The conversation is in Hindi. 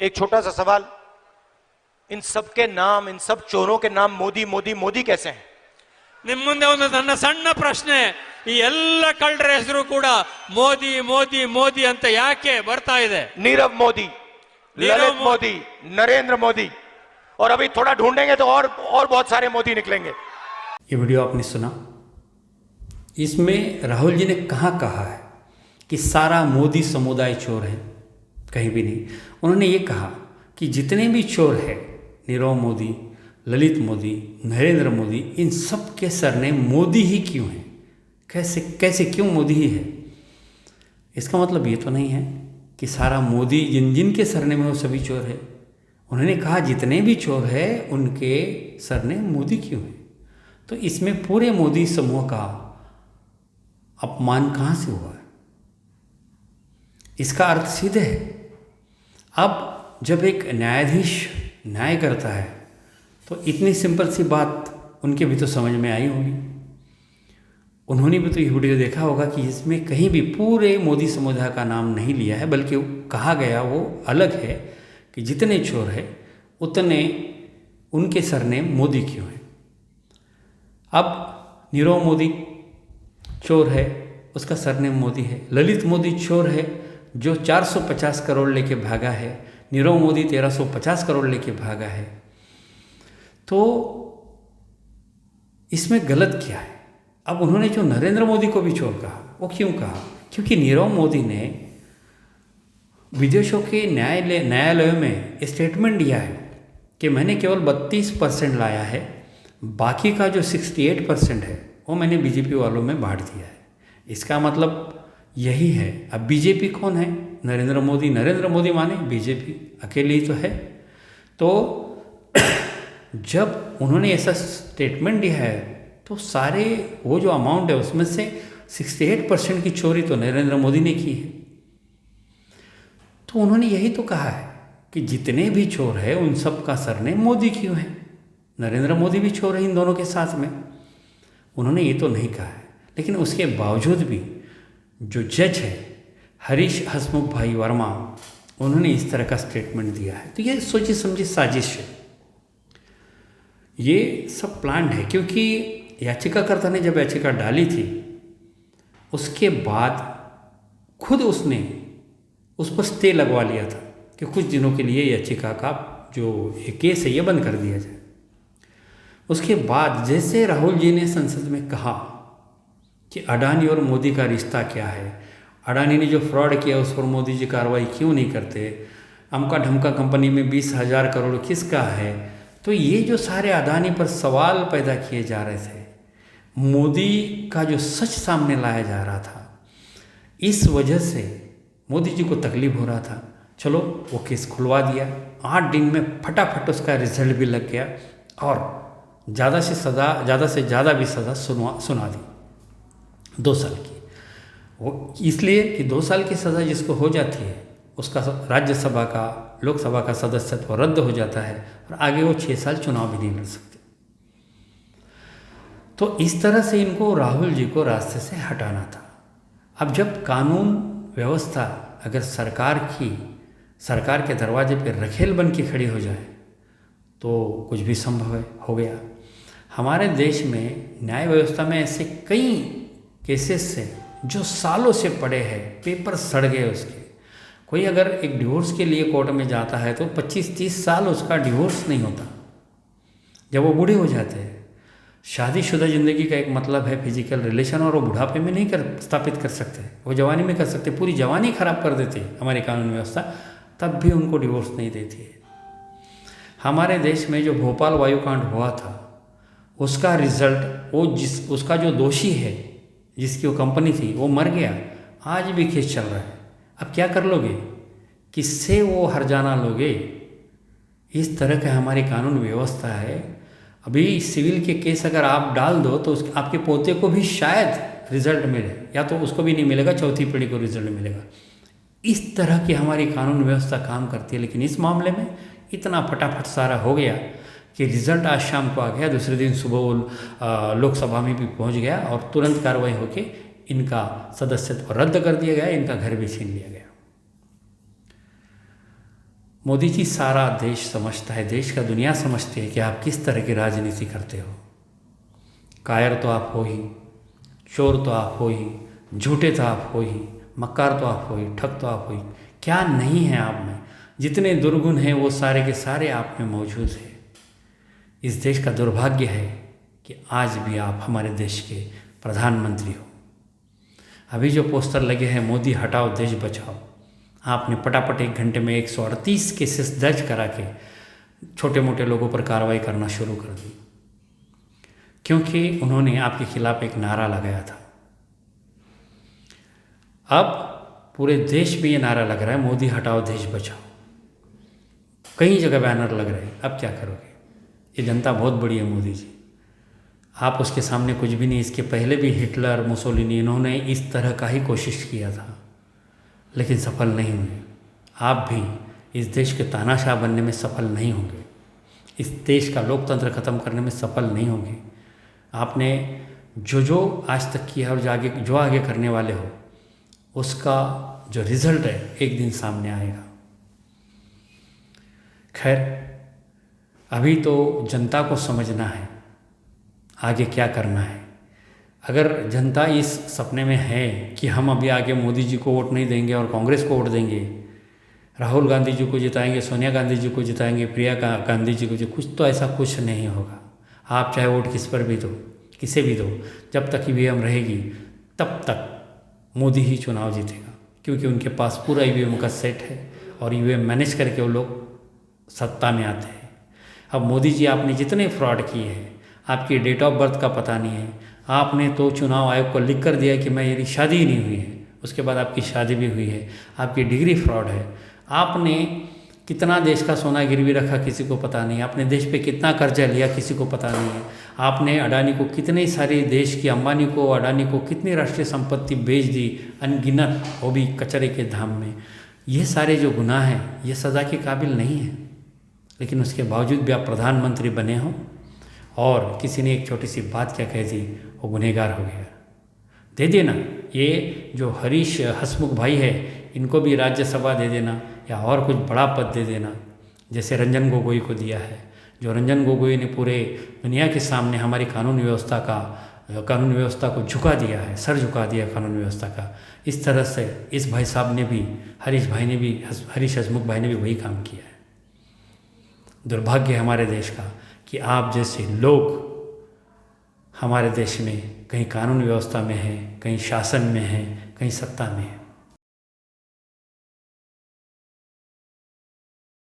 एक छोटा सा सवाल, इन सब के नाम, इन सब चोरों के नाम मोदी मोदी मोदी कैसे हैं? ನಿಮ್ಮ ಮುಂದೆ ಒಂದು ನನ್ನ ಸಣ್ಣ ಪ್ರಶ್ನೆ, ಈ ಎಲ್ಲ ಕಳ್ಳರ ಹೆಸರು ಕೂಡ ಮೋದಿ ಮೋದಿ ಮೋದಿ ಅಂತ ಯಾಕೆ ಬರ್ತಾ ಇದೆ? नीरव मोदी, ललित मोदी, नरेंद्र मोदी, और अभी थोड़ा ढूंढेंगे तो और बहुत सारे मोदी निकलेंगे। ये वीडियो आपने सुना, इसमें राहुल जी ने कहाँ कहा है कि सारा मोदी समुदाय चोर है? कहीं भी नहीं। उन्होंने ये कहा कि जितने भी चोर हैं, नीरव मोदी, ललित मोदी, नरेंद्र मोदी, इन सब के सरनेम मोदी ही क्यों हैं? कैसे कैसे क्यों मोदी ही है? इसका मतलब ये तो नहीं है कि सारा मोदी जिन जिन के सरनेम है वो सभी चोर है। उन्होंने कहा जितने भी चोर हैं उनके सरनेम मोदी क्यों है? तो इसमें पूरे मोदी समूह का अपमान कहाँ से हुआ है? इसका अर्थ सीधे है। अब जब एक न्यायाधीश न्याय करता है तो इतनी सिंपल सी बात उनके भी तो समझ में आई होगी। उन्होंने भी तो ये वीडियो देखा होगा कि इसमें कहीं भी पूरे मोदी समुदाय का नाम नहीं लिया है, बल्कि कहा गया वो अलग है कि जितने चोर हैं उतने उनके सरनेम मोदी क्यों है। अब नीरव मोदी चोर है, उसका सरनेम मोदी है। ललित मोदी चोर है जो 450 करोड़ लेके भागा है। नीरव मोदी 1350 करोड़ लेके भागा है। तो इसमें गलत क्या है? अब उन्होंने जो नरेंद्र मोदी को भी चोर कहा, वो क्यों कहा? क्योंकि नीरव मोदी ने विदेशों के न्यायालयों में स्टेटमेंट दिया है कि मैंने केवल 32% लाया है, बाकी का जो 68% है वो मैंने बीजेपी वालों में बांट दिया है। इसका मतलब यही है। अब बीजेपी कौन है? नरेंद्र मोदी। नरेंद्र मोदी माने बीजेपी अकेले ही तो है। तो जब उन्होंने ऐसा स्टेटमेंट दिया है तो सारे वो जो अमाउंट है उसमें से 68% की चोरी तो नरेंद्र मोदी ने की है। तो उन्होंने यही तो कहा है कि जितने भी चोर हैं उन सब का सरनेम मोदी क्यों है? नरेंद्र मोदी भी चोर है इन दोनों के साथ में। उन्होंने ये तो नहीं कहा है, लेकिन उसके बावजूद भी जो जज है हरीश हसमुख भाई वर्मा, उन्होंने इस तरह का स्टेटमेंट दिया है। तो ये सोची समझी साजिश है, ये सब प्लान है। क्योंकि याचिकाकर्ता ने जब याचिका डाली थी उसके बाद खुद उसने उस पर स्टे लगवा लिया था कि कुछ दिनों के लिए याचिका का जो केस है ये बंद कर दिया जाए। उसके बाद जैसे राहुल जी ने संसद में कहा कि अडानी और मोदी का रिश्ता क्या है, अडानी ने जो फ्रॉड किया उस पर मोदी जी कार्रवाई क्यों नहीं करते, अमका ढमका कंपनी में 20,000 करोड़ किसका है, तो ये जो सारे अडानी पर सवाल पैदा किए जा रहे थे, मोदी का जो सच सामने लाया जा रहा था, इस वजह से मोदी जी को तकलीफ हो रहा था। चलो वो केस खुलवा दिया, 8 दिन में फटाफट उसका रिजल्ट भी लग गया और ज़्यादा से ज़्यादा भी सज़ा सुना दी 2 साल की। वो इसलिए कि 2 साल की सज़ा जिसको हो जाती है उसका राज्यसभा का, लोकसभा का सदस्यत्व रद्द हो जाता है और आगे वो 6 साल चुनाव भी नहीं लड़ सकते। तो इस तरह से इनको राहुल जी को रास्ते से हटाना था। अब जब कानून व्यवस्था अगर सरकार के दरवाजे पर रखेल बन के खड़ी हो जाए तो कुछ भी संभव है। हो गया। हमारे देश में न्याय व्यवस्था में ऐसे कई केसेस हैं जो सालों से पड़े हैं, पेपर सड़ गए उसके। कोई अगर एक डिवोर्स के लिए कोर्ट में जाता है तो 25-30 साल उसका डिवोर्स नहीं होता जब वो बूढ़े हो जाते हैं। शादीशुदा ज़िंदगी का एक मतलब है फिजिकल रिलेशन, और वो बुढ़ापे में नहीं स्थापित कर सकते, वो जवानी में कर सकते। पूरी जवानी खराब कर देती है हमारी कानून व्यवस्था, तब भी उनको डिवोर्स नहीं देती है। हमारे देश में जो भोपाल वायुकांड हुआ था उसका रिजल्ट, उसका जो दोषी है जिसकी वो कंपनी थी वो मर गया, आज भी केस चल रहा है। अब क्या कर लोगे? किससे वो हर्जाना लोगे? इस तरह का हमारी कानून व्यवस्था है। अभी सिविल के केस अगर आप डाल दो तो आपके पोते को भी शायद रिजल्ट मिले, या तो उसको भी नहीं मिलेगा, चौथी पीढ़ी को रिजल्ट मिलेगा। इस तरह की हमारी कानून व्यवस्था काम करती है। लेकिन इस मामले में इतना फटाफट सारा हो गया कि रिजल्ट आज शाम को आ गया, दूसरे दिन सुबह लोकसभा में भी पहुंच गया और तुरंत कार्रवाई होके इनका सदस्यत्व रद्द कर दिया गया, इनका घर भी छीन लिया गया। मोदी जी सारा देश समझता है, देश का दुनिया समझती है कि आप किस तरह की राजनीति करते हो। कायर तो आप हो ही, चोर तो आप हो ही, झूठे तो आप हो ही, मक्कार तो आप हो ही, ठग तो आप हो ही। क्या नहीं है आप में? जितने दुर्गुण हैं वो सारे के सारे आप में मौजूद है। इस देश का दुर्भाग्य है कि आज भी आप हमारे देश के प्रधानमंत्री हो। अभी जो पोस्टर लगे हैं मोदी हटाओ देश बचाओ, आपने पटापट 1 घंटे में 138 केसेस दर्ज करा के छोटे मोटे लोगों पर कार्रवाई करना शुरू कर दी, क्योंकि उन्होंने आपके खिलाफ एक नारा लगाया था। अब पूरे देश में ये नारा लग रहा है मोदी हटाओ देश बचाओ, कई जगह बैनर लग रहे हैं। अब क्या करोगे? ये जनता बहुत बड़ी है मोदी जी, आप उसके सामने कुछ भी नहीं। इसके पहले भी हिटलर, मुसोलिनी, इन्होंने इस तरह का ही कोशिश किया था, लेकिन सफल नहीं हुए। आप भी इस देश के तानाशाह बनने में सफल नहीं होंगे, इस देश का लोकतंत्र खत्म करने में सफल नहीं होंगे। आपने जो आज तक किया और जो आगे करने वाले हो, उसका जो रिजल्ट है एक दिन सामने आएगा। खैर, अभी तो जनता को समझना है आगे क्या करना है। अगर जनता इस सपने में है कि हम अभी आगे मोदी जी को वोट नहीं देंगे और कांग्रेस को वोट देंगे, राहुल गांधी जी को जिताएंगे, सोनिया गांधी जी को जिताएंगे, प्रियंका गांधी जी को कुछ तो ऐसा कुछ नहीं होगा। आप चाहे वोट किस पर भी दो, किसे भी दो, जब तक ईवीएम रहेगी तब तक मोदी ही चुनाव जीतेगा, क्योंकि उनके पास पूरा ईवीएम का सेट है और ईवीएम मैनेज करके वो लोग सत्ता में आते हैं। अब मोदी जी आपने जितने फ्रॉड किए हैं, आपकी डेट ऑफ बर्थ का पता नहीं है, आपने तो चुनाव आयोग को लिख कर दिया कि मेरी शादी ही नहीं हुई है, उसके बाद आपकी शादी भी हुई है, आपकी डिग्री फ्रॉड है। आपने कितना देश का सोना गिरवी रखा किसी को पता नहीं, आपने देश पे कितना कर्जा लिया किसी को पता नहीं है, आपने अडानी को कितने सारे देश की, अंबानी को, अडानी को कितनी राष्ट्रीय संपत्ति बेच दी अनगिनत, वो भी कचरे के धाम में। ये सारे जो गुनाह हैं ये सज़ा के काबिल नहीं है, लेकिन उसके बावजूद भी आप प्रधानमंत्री बने हो और किसी ने एक छोटी सी बात क्या कह दी, वो गुनहगार हो गया। दे देना, ये जो हरीश हसमुख भाई है इनको भी राज्यसभा दे देना या और कुछ बड़ा पद दे देना, जैसे रंजन गोगोई को दिया है। जो रंजन गोगोई ने पूरे दुनिया के सामने हमारी कानून व्यवस्था को झुका दिया है, सर झुका दिया कानून व्यवस्था का। इस तरह से इस भाई साहब ने भी, हरीश हसमुख भाई ने भी वही काम किया है। दुर्भाग्य है हमारे देश का कि आप जैसे लोग हमारे देश में कहीं कानून व्यवस्था में हैं, कहीं शासन में हैं, कहीं सत्ता में हैं।